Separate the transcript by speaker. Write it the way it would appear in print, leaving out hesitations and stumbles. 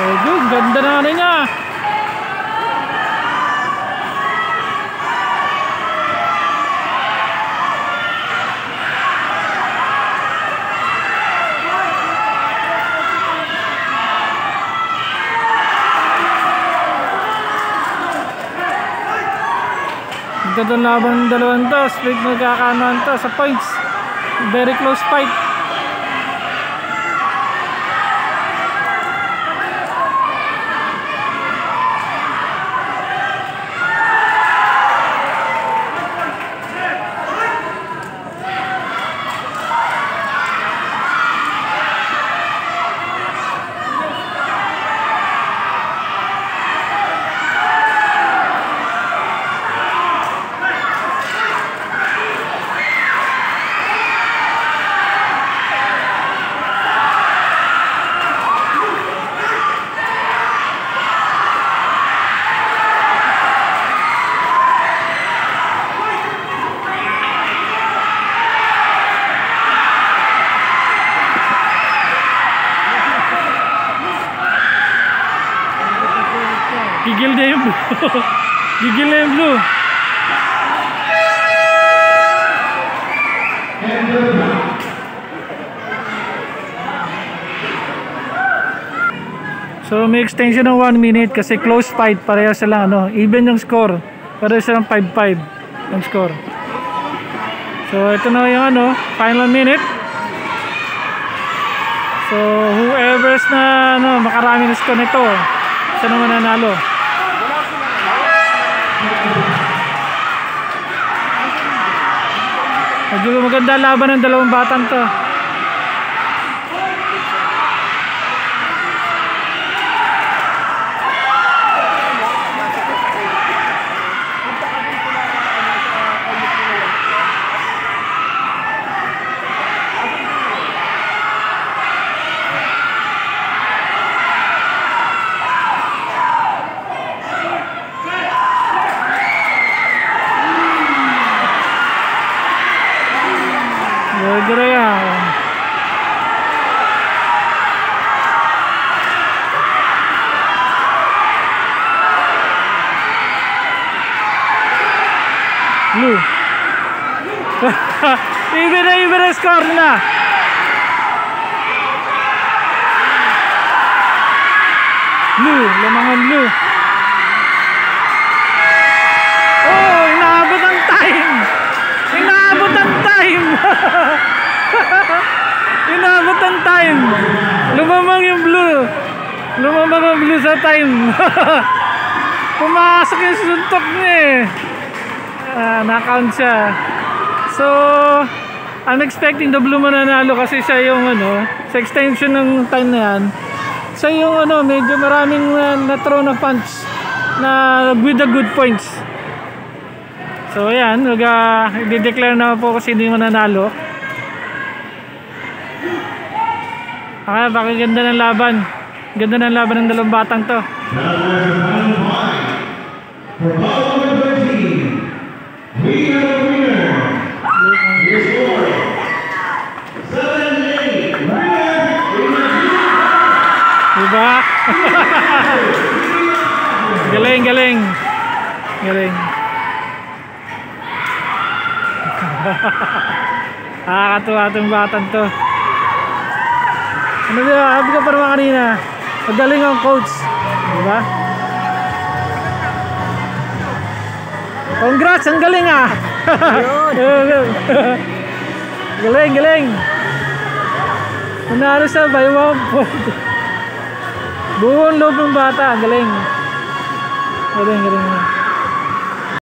Speaker 1: Good, ganda na niya. Ganda ng laban ng dalawang to. Split magkakaanoan to sa points. Very close fight. Gigil na yung blue. Gigil na yung blue. So may extension ng 1 minute kasi close fight. Pareho silang ano, even yung score. Pareho silang 5-5 ang score. So ito na yung ano, final minute. So whoever's na ano, makarami na score nito, siya naman nanalo. Medyo maganda laban ng dalawang batang to. Gara yan. Blue. Even na score na. Blue, lamangan blue. Oh, inaabot ang time. Inaabot ang time. Inabot ang time. Lumamang yung blue. Lumamang ang blue sa time. Pumasok yung suntok niya eh. Na-count siya. So I'm expecting the blue mananalo kasi siya yung ano, sa extension ng time na yan, siya yung ano, medyo maraming na-throw na punch na with the good points. So ayan, i-declare na po kasi hindi mananalo. Baka ganda ng laban. Ganda ng laban ng dalawang batang to. Diba? Galing, galing. Galing. Nakakatuwa itong batang to. Ano ba? Sabi ka pa naman kanina, magaling ang coach. Diba? Congrats! Ang galing ah! Galing, galing! Manalo siya by 1 point. Buong loob ng bata. Ang galing. Galing, galing.